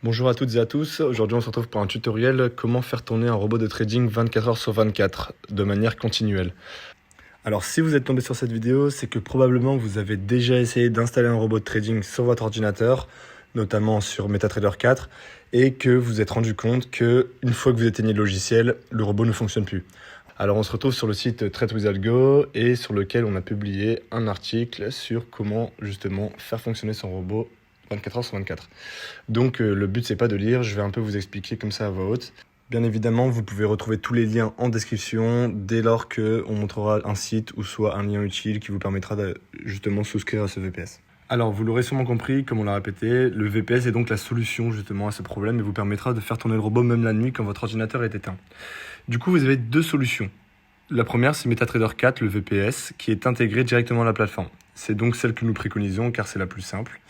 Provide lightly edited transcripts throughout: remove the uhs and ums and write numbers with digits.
Bonjour à toutes et à tous, aujourd'hui on se retrouve pour un tutoriel comment faire tourner un robot de trading 24 heures sur 24 de manière continuelle. Alors si vous êtes tombé sur cette vidéo, c'est que probablement vous avez déjà essayé d'installer un robot de trading sur votre ordinateur, notamment sur MetaTrader 4, et que vous êtes rendu compte que une fois que vous éteignez le logiciel, le robot ne fonctionne plus. Alors on se retrouve sur le site TradeWizAlgo et sur lequel on a publié un article sur comment justement faire fonctionner son robot 24 heures sur 24. Donc le but c'est pas de lire, je vais un peu vous expliquer comme ça à voix haute. Bien évidemment, vous pouvez retrouver tous les liens en description dès lors qu'on montrera un site ou soit un lien utile qui vous permettra de justement souscrire à ce VPS. Alors vous l'aurez sûrement compris, comme on l'a répété, le VPS est donc la solution justement à ce problème et vous permettra de faire tourner le robot même la nuit quand votre ordinateur est éteint. Du coup, vous avez deux solutions. La première, c'est MetaTrader 4, le VPS, qui est intégré directement à la plateforme. C'est donc celle que nous préconisons car c'est la plus simple.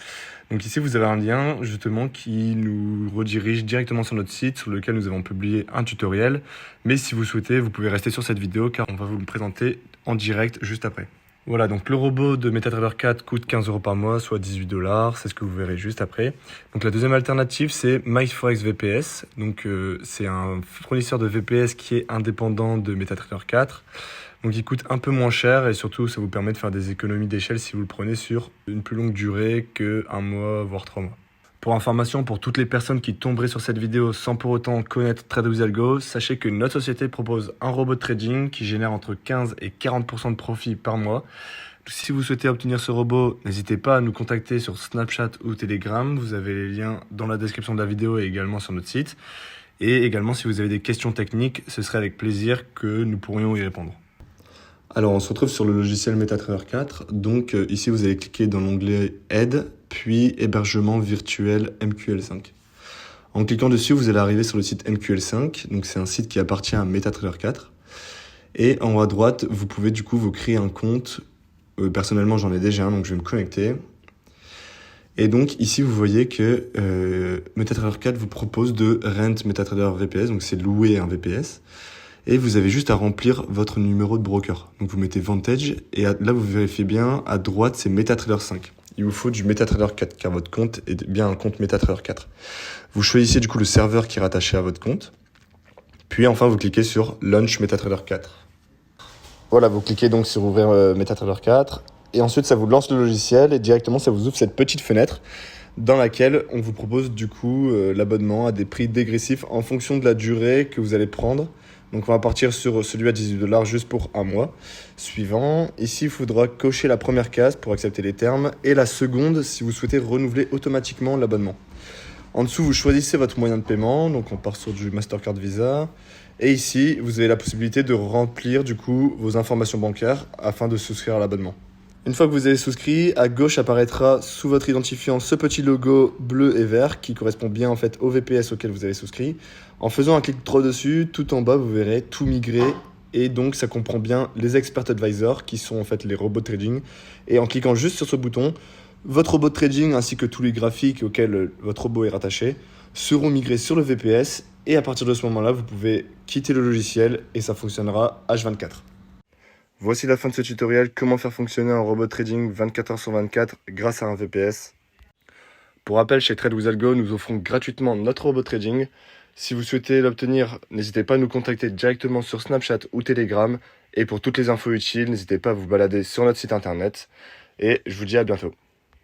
Donc ici, vous avez un lien justement qui nous redirige directement sur notre site sur lequel nous avons publié un tutoriel. Mais si vous souhaitez, vous pouvez rester sur cette vidéo car on va vous le présenter en direct juste après. Voilà, donc le robot de MetaTrader 4 coûte 15 € par mois, soit 18 $, c'est ce que vous verrez juste après. Donc la deuxième alternative, c'est MyForex VPS. Donc c'est un fournisseur de VPS qui est indépendant de MetaTrader 4. Donc il coûte un peu moins cher et surtout ça vous permet de faire des économies d'échelle si vous le prenez sur une plus longue durée que 1 mois, voire 3 mois. Pour information, pour toutes les personnes qui tomberaient sur cette vidéo sans pour autant connaître TradeWizAlgo, sachez que notre société propose un robot de trading qui génère entre 15 et 40% de profit par mois. Si vous souhaitez obtenir ce robot, n'hésitez pas à nous contacter sur Snapchat ou Telegram. Vous avez les liens dans la description de la vidéo et également sur notre site. Et également, si vous avez des questions techniques, ce serait avec plaisir que nous pourrions y répondre. Alors, on se retrouve sur le logiciel MetaTrader 4. Donc, ici, vous allez cliquer dans l'onglet Aide, puis Hébergement virtuel MQL5. En cliquant dessus, vous allez arriver sur le site MQL5. Donc, c'est un site qui appartient à MetaTrader 4. Et en haut à droite, vous pouvez du coup vous créer un compte. Personnellement, j'en ai déjà un, donc je vais me connecter. Et donc, ici, vous voyez que MetaTrader 4 vous propose de rent MetaTrader VPS. Donc, c'est louer un VPS. Et vous avez juste à remplir votre numéro de broker. Donc vous mettez Vantage et là vous vérifiez bien, à droite c'est MetaTrader 5. Il vous faut du MetaTrader 4 car votre compte est bien un compte MetaTrader 4. Vous choisissez du coup le serveur qui est rattaché à votre compte. Puis enfin vous cliquez sur Launch MetaTrader 4. Voilà, vous cliquez donc sur ouvrir MetaTrader 4 et ensuite ça vous lance le logiciel et directement ça vous ouvre cette petite fenêtre dans laquelle on vous propose du coup l'abonnement à des prix dégressifs en fonction de la durée que vous allez prendre. Donc on va partir sur celui à 18 $ juste pour un mois. Suivant, ici il faudra cocher la première case pour accepter les termes et la seconde si vous souhaitez renouveler automatiquement l'abonnement. En dessous, vous choisissez votre moyen de paiement, donc on part sur du Mastercard Visa. Et ici, vous avez la possibilité de remplir du coup vos informations bancaires afin de souscrire à l'abonnement. Une fois que vous avez souscrit, à gauche apparaîtra sous votre identifiant ce petit logo bleu et vert qui correspond bien en fait au VPS auquel vous avez souscrit. En faisant un clic droit dessus, tout en bas vous verrez tout migrer et donc ça comprend bien les expert advisors qui sont en fait les robots de trading. Et en cliquant juste sur ce bouton, votre robot de trading ainsi que tous les graphiques auxquels votre robot est rattaché seront migrés sur le VPS et à partir de ce moment-là, vous pouvez quitter le logiciel et ça fonctionnera H24. Voici la fin de ce tutoriel, comment faire fonctionner un robot de trading 24 heures sur 24 grâce à un VPS. Pour rappel, chez TradeWizAlgo, nous offrons gratuitement notre robot de trading. Si vous souhaitez l'obtenir, n'hésitez pas à nous contacter directement sur Snapchat ou Telegram. Et pour toutes les infos utiles, n'hésitez pas à vous balader sur notre site internet. Et je vous dis à bientôt.